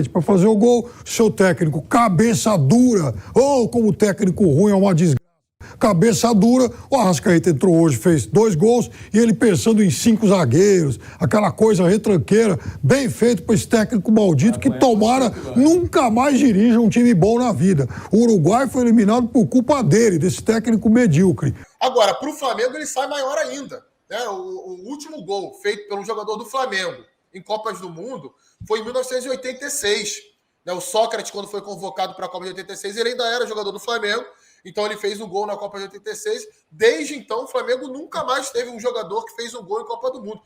para fazer o gol, seu técnico cabeça dura, ou como técnico ruim é uma desgraça, cabeça dura, o Arrascaeta entrou hoje, fez 2 gols e ele pensando em 5 zagueiros, aquela coisa retranqueira, bem feito para esse técnico maldito que tomara nunca mais dirija um time bom na vida. O Uruguai foi eliminado por culpa dele, desse técnico medíocre. Agora, para o Flamengo ele sai maior ainda, né? O último gol feito pelo jogador do Flamengo em Copas do Mundo foi em 1986. Né? O Sócrates, quando foi convocado para a Copa de 86, ele ainda era jogador do Flamengo, então ele fez o gol na Copa de 86. Desde então, o Flamengo nunca mais teve um jogador que fez um gol em Copa do Mundo.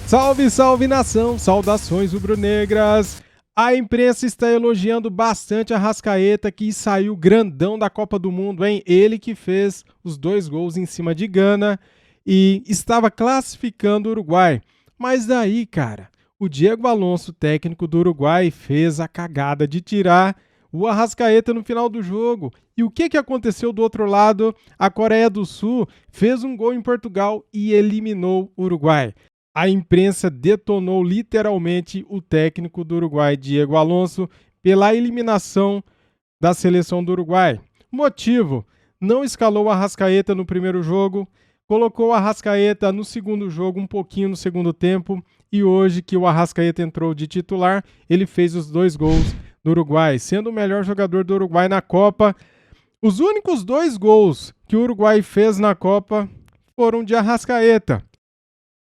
Salve, salve nação, saudações rubro-negras. A imprensa está elogiando bastante a Arrascaeta, que saiu grandão da Copa do Mundo, hein? Ele que fez os 2 gols em cima de Gana e estava classificando o Uruguai. Mas daí, cara, o Diego Alonso, técnico do Uruguai, fez a cagada de tirar o Arrascaeta no final do jogo. E o que aconteceu do outro lado? A Coreia do Sul fez um gol em Portugal e eliminou o Uruguai. A imprensa detonou literalmente o técnico do Uruguai, Diego Alonso, pela eliminação da seleção do Uruguai. Motivo: não escalou o Arrascaeta no primeiro jogo, colocou o Arrascaeta no segundo jogo, um pouquinho no segundo tempo, e hoje que o Arrascaeta entrou de titular, ele fez os 2 gols do Uruguai, sendo o melhor jogador do Uruguai na Copa. Os únicos 2 gols que o Uruguai fez na Copa foram de Arrascaeta.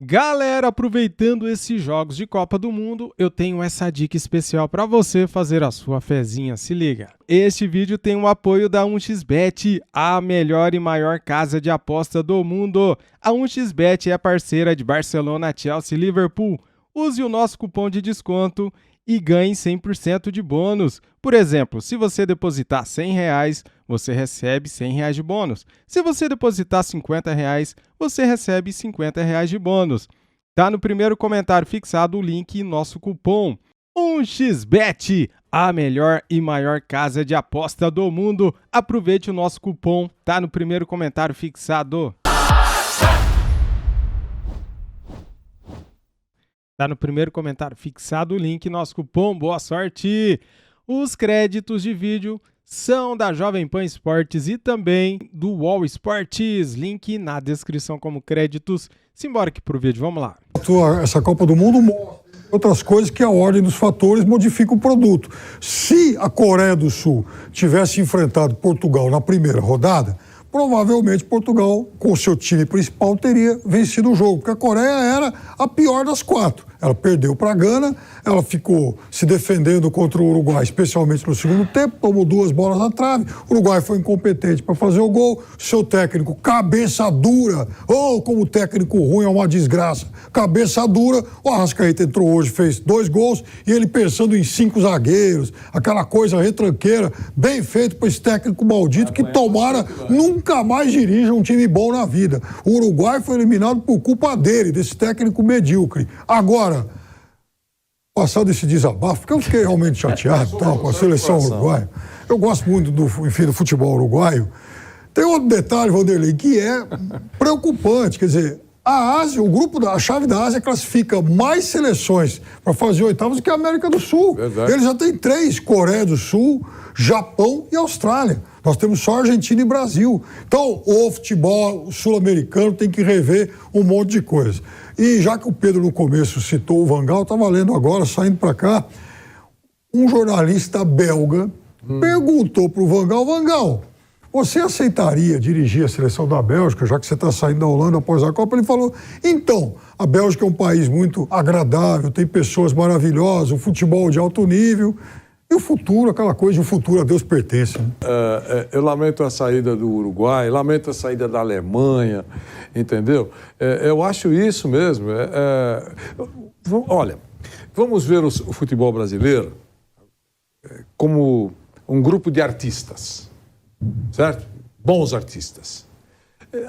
Galera, aproveitando esses jogos de Copa do Mundo, eu tenho essa dica especial para você fazer a sua fezinha, se liga. Este vídeo tem o apoio da 1xBet, a melhor e maior casa de aposta do mundo. A 1xBet é parceira de Barcelona, Chelsea e Liverpool. Use o nosso cupom de desconto e ganhe 100% de bônus. Por exemplo, se você depositar R$100, você recebe R$100 de bônus. Se você depositar R$50, você recebe R$50 de bônus. Tá no primeiro comentário fixado o link e nosso cupom 1xBet, a melhor e maior casa de aposta do mundo. Aproveite o nosso cupom, tá no primeiro comentário fixado. Tá no primeiro comentário fixado o link, nosso cupom, boa sorte! Os créditos de vídeo são da Jovem Pan Esportes e também do UOL Esportes, link na descrição como créditos. Simbora aqui pro vídeo, vamos lá. Essa Copa do Mundo mostra outras coisas que a ordem dos fatores modifica o produto. Se a Coreia do Sul tivesse enfrentado Portugal na primeira rodada, provavelmente Portugal, com seu time principal, teria vencido o jogo, porque a Coreia era a pior das 4. Ela perdeu para a Gana, ela ficou se defendendo contra o Uruguai, especialmente no segundo tempo, tomou 2 bolas na trave, o Uruguai foi incompetente para fazer o gol, seu técnico cabeça dura, ou como técnico ruim é uma desgraça, cabeça dura, o Arrascaeta entrou hoje, fez 2 gols e ele pensando em 5 zagueiros, aquela coisa retranqueira, bem feito para esse técnico maldito que tomara nunca mais dirija um time bom na vida. O Uruguai foi eliminado por culpa dele, desse técnico medíocre. Agora, passado esse desabafo, porque eu fiquei realmente chateado com a seleção uruguaia. Eu gosto muito do futebol uruguaio. Tem outro detalhe, Vanderlei, que é preocupante. Quer dizer, a Ásia, a chave da Ásia classifica mais seleções para fazer oitavas do que a América do Sul. Verdade. Ele já tem 3, Coreia do Sul, Japão e Austrália. Nós temos só Argentina e Brasil. Então, o futebol sul-americano tem que rever um monte de coisa. E já que o Pedro no começo citou o Van Gaal, estava lendo agora, saindo para cá, um jornalista belga perguntou para o Van Gaal, você aceitaria dirigir a seleção da Bélgica, já que você está saindo da Holanda após a Copa? Ele falou, então, a Bélgica é um país muito agradável, tem pessoas maravilhosas, um futebol de alto nível. E o futuro, aquela coisa, o futuro a Deus pertence. Né? Eu lamento a saída do Uruguai, lamento a saída da Alemanha, entendeu? Eu acho isso mesmo. Olha, vamos ver o futebol brasileiro como um grupo de artistas, certo? Bons artistas.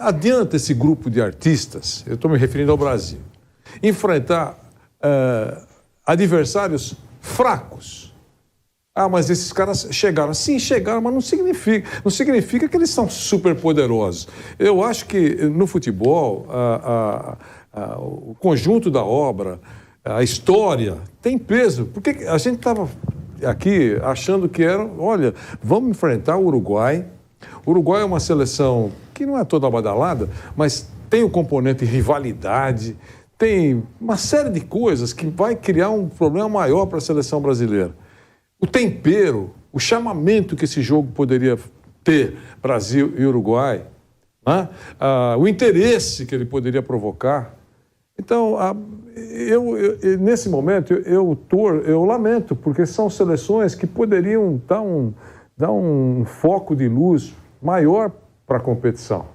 Adianta esse grupo de artistas, eu estou me referindo ao Brasil, enfrentar adversários fracos, Ah, mas esses caras chegaram. Sim, chegaram, mas não significa que eles são super poderosos. Eu acho que no futebol, o conjunto da obra, a história, tem peso. Porque a gente estava aqui achando que olha, vamos enfrentar o Uruguai. O Uruguai é uma seleção que não é toda badalada, mas tem o componente rivalidade, tem uma série de coisas que vai criar um problema maior para a seleção brasileira. O tempero, o chamamento que esse jogo poderia ter, Brasil e Uruguai, né? O interesse que ele poderia provocar. Então, nesse momento, eu lamento, porque são seleções que poderiam dar um foco de luz maior para a competição.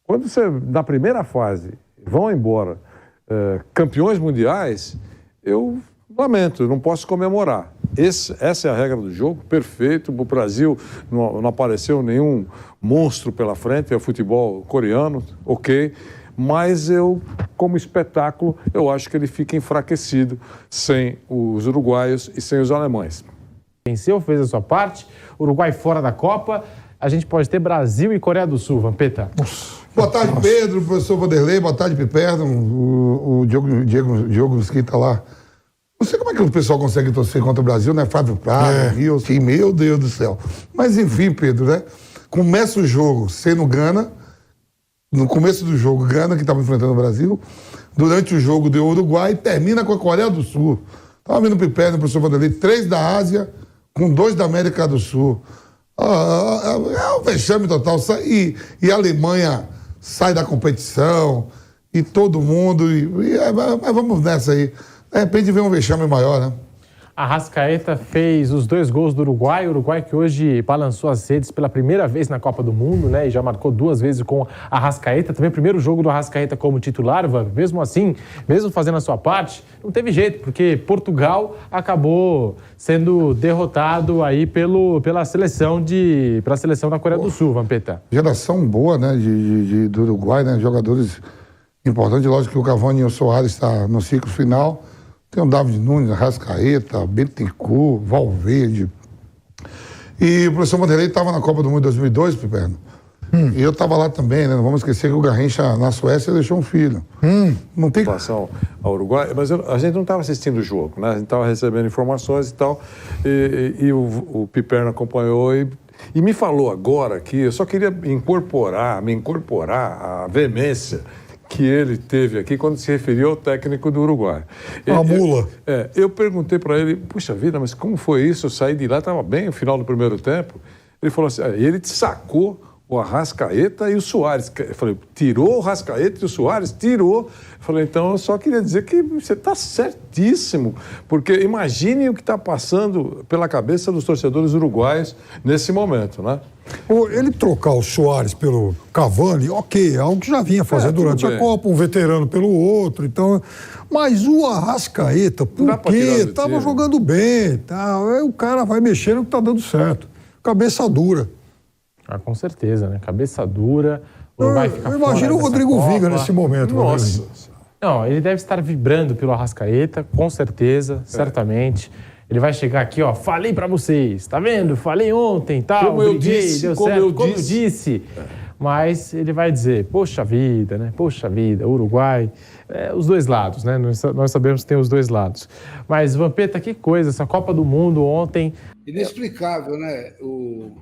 Quando você, na primeira fase, vão embora campeões mundiais, eu lamento, eu não posso comemorar. Essa é a regra do jogo, perfeito. O Brasil não apareceu nenhum monstro pela frente, é o futebol coreano, ok. Mas como espetáculo, eu acho que ele fica enfraquecido sem os uruguaios e sem os alemães. Venceu, fez a sua parte, Uruguai fora da Copa, a gente pode ter Brasil e Coreia do Sul, Vampeta. Boa tarde, Pedro, professor Vanderlei, boa tarde, Piperno, o Diogo Mesquita lá. Não sei como é que o pessoal consegue torcer contra o Brasil, né? Flávio Prado, Nilson, meu Deus do céu. Mas enfim, Pedro, né? Começa o jogo sendo Gana, no começo do jogo, Gana, que estava enfrentando o Brasil, durante o jogo deu Uruguai, termina com a Coreia do Sul. Estava vendo o Piperno, o professor Vanderlei, 3 da Ásia com 2 da América do Sul. É um vexame total. E a Alemanha sai da competição, e todo mundo, mas vamos nessa aí. De repente vem um vexame maior, né? A Arrascaeta fez os 2 gols do Uruguai, o Uruguai que hoje balançou as redes pela primeira vez na Copa do Mundo, né? E já marcou 2 vezes com a Arrascaeta. Também o primeiro jogo do Arrascaeta como titular, mesmo assim, mesmo fazendo a sua parte, não teve jeito, porque Portugal acabou sendo derrotado aí pela seleção da Coreia do Sul, Vampeta. Geração boa, né, do Uruguai, né? Jogadores importantes. Lógico que o Cavani e o Soares estão no ciclo final. Tem o David Nunes, Arrascaeta, Bentancur, Valverde. E o professor Vanderlei estava na Copa do Mundo de 2002, Piperno. E eu estava lá também, né? Não vamos esquecer que o Garrincha, na Suécia, deixou um filho. Não tem... Em relação ao Uruguai, mas a gente não estava assistindo o jogo, né? A gente estava recebendo informações e tal, e o Piperno acompanhou e me falou agora que eu só queria me incorporar à veemência que ele teve aqui quando se referiu ao técnico do Uruguai. A mula. Eu perguntei para ele, puxa vida, mas como foi isso? Eu saí de lá, estava bem no final do primeiro tempo. Ele falou assim, ele sacou o Arrascaeta e o Soares. Eu falei, tirou o Arrascaeta e o Soares? Tirou. Eu falei, então eu só queria dizer que você está certíssimo, porque imagine o que está passando pela cabeça dos torcedores uruguaios nesse momento, né? Ele trocar o Soares pelo Cavani, ok, é algo que já vinha fazendo durante a Copa, um veterano pelo outro, então... Mas o Arrascaeta, por quê? Estava jogando bem, tá? O cara vai mexendo que está dando certo. Cabeça dura. Com certeza, né? Cabeça dura, o Uruguai fica fora. Imagina o Rodrigo Viga nesse momento. Nossa. Não, ele deve estar vibrando pelo Arrascaeta, com certeza, certamente. Ele vai chegar aqui, ó, falei pra vocês, tá vendo? Falei ontem, tal, como eu disse, deu como certo, eu como eu disse. Mas ele vai dizer, poxa vida, né? Poxa vida, Uruguai, os dois lados, né? Nós sabemos que tem os dois lados. Mas, Vampeta, que coisa, essa Copa do Mundo ontem... Inexplicável, né? O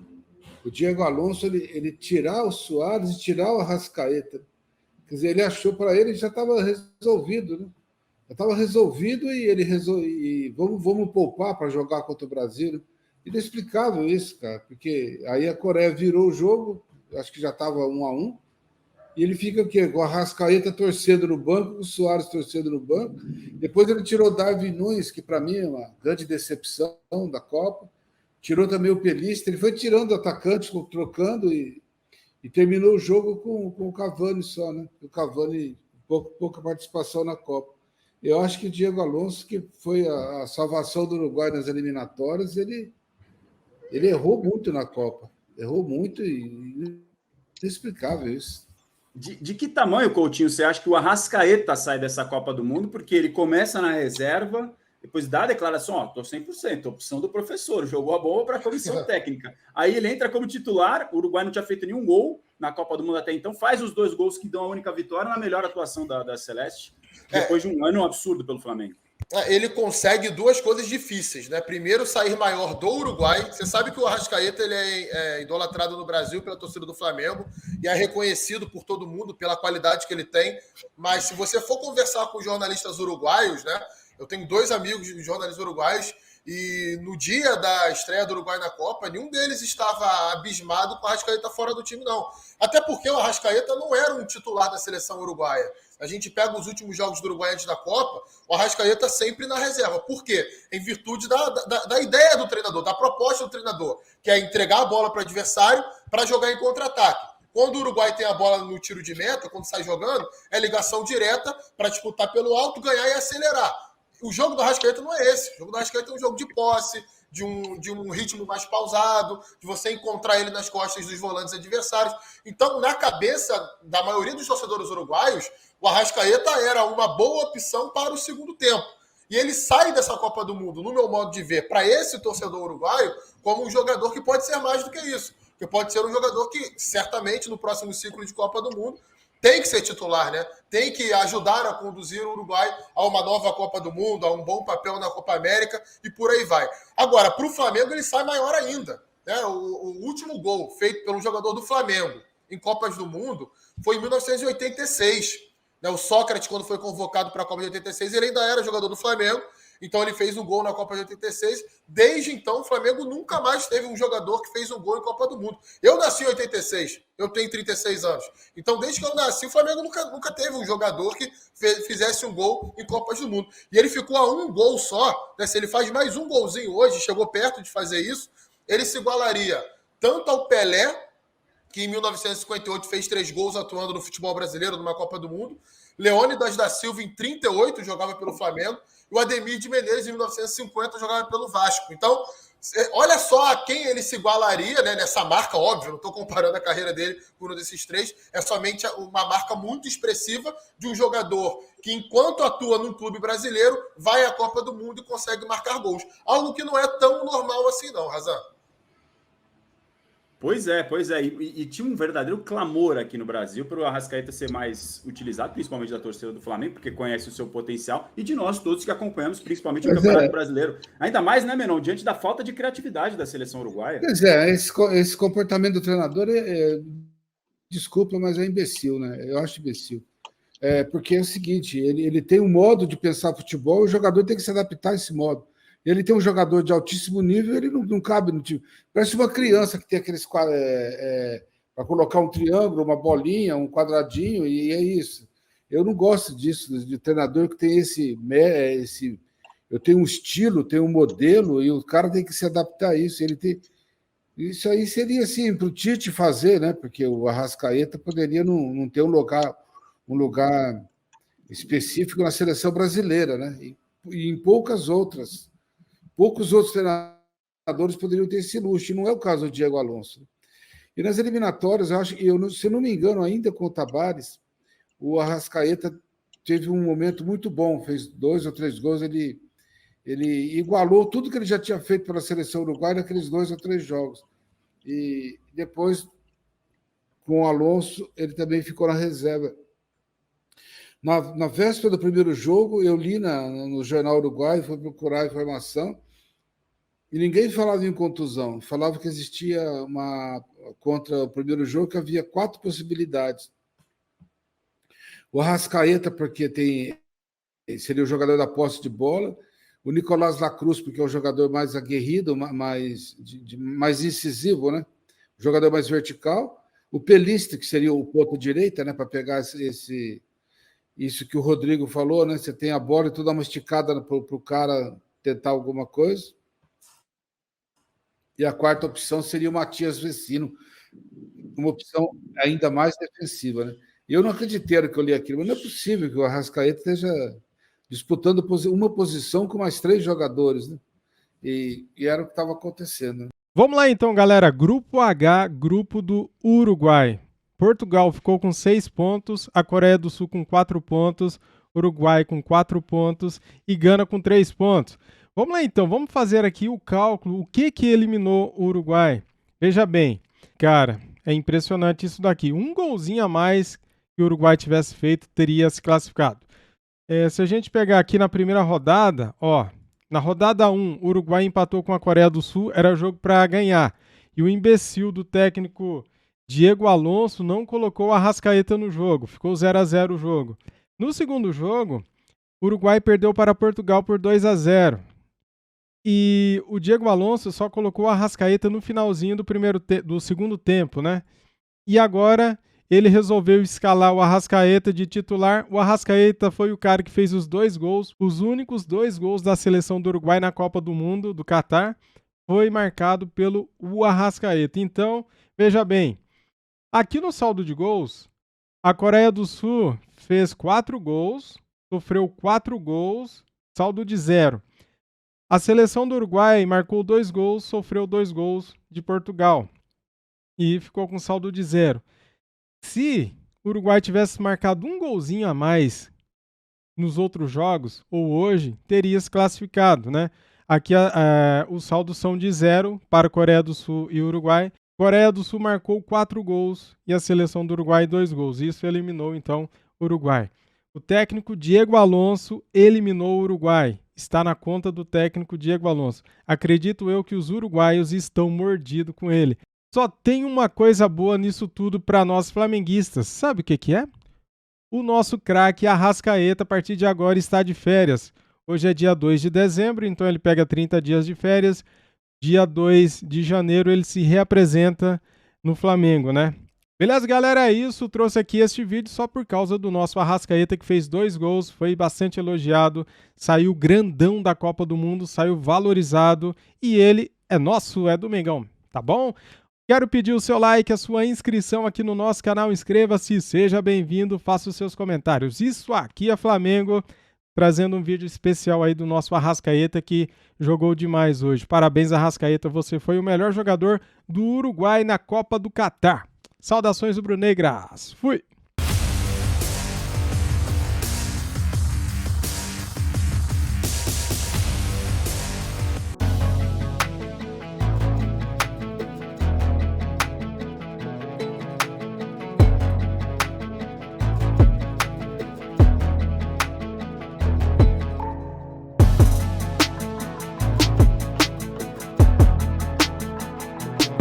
Diego Alonso, ele tirar o Soares e tirar o Arrascaeta. Quer dizer, ele achou para ele já estava resolvido, né? Já estava resolvido e ele vamos poupar para jogar contra o Brasil. Né? Inexplicável isso, cara, porque aí a Coreia virou o jogo, acho que já estava 1-1, e ele fica o quê? Com o Arrascaeta torcendo no banco, o Soares torcendo no banco. Depois ele tirou o Darwin Nunes, que para mim é uma grande decepção da Copa. Tirou também o Pelista, ele foi tirando atacantes, trocando e terminou o jogo com o Cavani só, né? O Cavani, pouca participação na Copa. Eu acho que o Diego Alonso, que foi a salvação do Uruguai nas eliminatórias, ele errou muito na Copa. Errou muito e inexplicável isso. De que tamanho, Coutinho, você acha que o Arrascaeta sai dessa Copa do Mundo? Porque ele começa na reserva, depois dá a declaração, ó, tô 100%, opção do professor, jogou a bomba para a comissão técnica. Aí ele entra como titular, o Uruguai não tinha feito nenhum gol na Copa do Mundo até então, faz os 2 gols que dão a única vitória na melhor atuação da Celeste, depois de um ano absurdo pelo Flamengo. Ele consegue 2 coisas difíceis, né? Primeiro, sair maior do Uruguai. Você sabe que o Arrascaeta ele é idolatrado no Brasil pela torcida do Flamengo e é reconhecido por todo mundo pela qualidade que ele tem. Mas se você for conversar com jornalistas uruguaios, né? Eu tenho 2 amigos jornalistas uruguaios e no dia da estreia do Uruguai na Copa, nenhum deles estava abismado com o Arrascaeta fora do time, não. Até porque o Arrascaeta não era um titular da seleção uruguaia. A gente pega os últimos jogos do Uruguai antes da Copa, o Arrascaeta sempre na reserva. Por quê? Em virtude da ideia do treinador, da proposta do treinador, que é entregar a bola para o adversário para jogar em contra-ataque. Quando o Uruguai tem a bola no tiro de meta, quando sai jogando, é ligação direta para disputar pelo alto, ganhar e acelerar. O jogo do Arrascaeta não é esse. O jogo do Arrascaeta é um jogo de posse, de um ritmo mais pausado, de você encontrar ele nas costas dos volantes adversários. Então, na cabeça da maioria dos torcedores uruguaios, o Arrascaeta era uma boa opção para o segundo tempo. E ele sai dessa Copa do Mundo, no meu modo de ver, para esse torcedor uruguaio, como um jogador que pode ser mais do que isso. Que pode ser um jogador que, certamente, no próximo ciclo de Copa do Mundo, tem que ser titular, né? Tem que ajudar a conduzir o Uruguai a uma nova Copa do Mundo, a um bom papel na Copa América e por aí vai. Agora, para o Flamengo, ele sai maior ainda, né? O último gol feito pelo jogador do Flamengo em Copas do Mundo foi em 1986. Né? O Sócrates, quando foi convocado para a Copa de 86, ele ainda era jogador do Flamengo. Então ele fez um gol na Copa de 86. Desde então, o Flamengo nunca mais teve um jogador que fez um gol em Copa do Mundo. Eu nasci em 86, eu tenho 36 anos. Então, desde que eu nasci, o Flamengo nunca teve um jogador que fizesse um gol em Copas do Mundo. E ele ficou a um gol só. Né? Se ele faz mais um golzinho hoje, chegou perto de fazer isso, ele se igualaria tanto ao Pelé, que em 1958 fez 3 gols atuando no futebol brasileiro, numa Copa do Mundo. Leônidas da Silva, em 38, jogava pelo Flamengo. E o Ademir de Menezes, em 1950, jogava pelo Vasco. Então, olha só a quem ele se igualaria, né, nessa marca, óbvio, não estou comparando a carreira dele com um desses 3, é somente uma marca muito expressiva de um jogador que, enquanto atua num clube brasileiro, vai à Copa do Mundo e consegue marcar gols. Algo que não é tão normal assim não, Razan. Pois é. E tinha um verdadeiro clamor aqui no Brasil para o Arrascaeta ser mais utilizado, principalmente da torcida do Flamengo, porque conhece o seu potencial, e de nós todos que acompanhamos, principalmente o Campeonato Brasileiro. Ainda mais, né, Menon, diante da falta de criatividade da seleção uruguaia. Pois é, esse comportamento do treinador desculpa, mas é imbecil, né? Eu acho imbecil. Porque é o seguinte, ele tem um modo de pensar futebol, o jogador tem que se adaptar a esse modo. Ele tem um jogador de altíssimo nível, ele não cabe no time. Parece uma criança que tem aqueles para colocar um triângulo, uma bolinha, um quadradinho, e é isso. Eu não gosto disso, de treinador que tem esse. Eu tenho um estilo, tenho um modelo, e o cara tem que se adaptar a isso. Isso aí seria assim, para o Tite fazer, né? Porque o Arrascaeta poderia não ter um lugar específico na seleção brasileira, né? E em poucos outros treinadores poderiam ter esse luxo, e não é o caso do Diego Alonso. E nas eliminatórias, eu acho que, se eu não me engano, ainda com o Tabárez, o Arrascaeta teve um momento muito bom, fez 2 ou 3 gols, ele igualou tudo que ele já tinha feito pela seleção uruguaia naqueles 2 ou 3 jogos. E depois, com o Alonso, ele também ficou na reserva. Na véspera do primeiro jogo, eu li no Jornal Uruguai, fui procurar a informação, e ninguém falava em contusão. Falava que existia contra o primeiro jogo, que havia 4 possibilidades. O Arrascaeta, porque seria o jogador da posse de bola. O Nicolás Lacruz, porque é o jogador mais aguerrido, mais incisivo, né? O jogador mais vertical. O Pelistri, que seria o ponto direita, né? Para pegar isso que o Rodrigo falou, né? Você tem a bola e tu dá uma esticada para o cara tentar alguma coisa. E a 4ª opção seria o Matias Vecino, uma opção ainda mais defensiva, né? E eu não acreditei no que eu li aquilo, mas não é possível que o Arrascaeta esteja disputando uma posição com mais 3 jogadores, né? E era o que estava acontecendo, né? Vamos lá então, galera. Grupo H, grupo do Uruguai. Portugal ficou com 6 pontos, a Coreia do Sul com 4 pontos, Uruguai com 4 pontos e Gana com 3 pontos. Vamos lá então, vamos fazer aqui o cálculo, o que eliminou o Uruguai. Veja bem, cara, é impressionante isso daqui. Um golzinho a mais que o Uruguai tivesse feito, teria se classificado. Se a gente pegar aqui na primeira rodada, ó, na rodada 1, o Uruguai empatou com a Coreia do Sul, era jogo para ganhar. E o imbecil do técnico Diego Alonso não colocou a Arrascaeta no jogo, ficou 0-0 o jogo. No segundo jogo, o Uruguai perdeu para Portugal por 2-0. E o Diego Alonso só colocou a Arrascaeta no finalzinho do segundo tempo, né? E agora ele resolveu escalar o Arrascaeta de titular. O Arrascaeta foi o cara que fez os 2 gols, os únicos 2 gols da seleção do Uruguai na Copa do Mundo, do Catar, foi marcado pelo Arrascaeta. Então, veja bem, aqui no saldo de gols, a Coreia do Sul fez 4 gols, sofreu 4 gols, saldo de 0. A seleção do Uruguai marcou 2 gols, sofreu 2 gols de Portugal e ficou com saldo de 0. Se o Uruguai tivesse marcado um golzinho a mais nos outros jogos, ou hoje, teria se classificado, né? Aqui os saldos são de 0 para a Coreia do Sul e Uruguai. Coreia do Sul marcou 4 gols e a seleção do Uruguai 2 gols. Isso eliminou, então, o Uruguai. O técnico Diego Alonso eliminou o Uruguai. Está na conta do técnico Diego Alonso. Acredito eu que os uruguaios estão mordidos com ele. Só tem uma coisa boa nisso tudo para nós flamenguistas. Sabe o que é? O nosso craque Arrascaeta, a partir de agora, está de férias. Hoje é dia 2 de dezembro, então ele pega 30 dias de férias. Dia 2 de janeiro ele se reapresenta no Flamengo, né? Beleza, galera? É isso. Trouxe aqui este vídeo só por causa do nosso Arrascaeta, que fez 2 gols, foi bastante elogiado, saiu grandão da Copa do Mundo, saiu valorizado e ele é nosso, é do Mengão, tá bom? Quero pedir o seu like, a sua inscrição aqui no nosso canal, inscreva-se, seja bem-vindo, faça os seus comentários. Isso aqui é Flamengo, trazendo um vídeo especial aí do nosso Arrascaeta, que jogou demais hoje. Parabéns, Arrascaeta, você foi o melhor jogador do Uruguai na Copa do Catar. Saudações rubro-negras. Fui!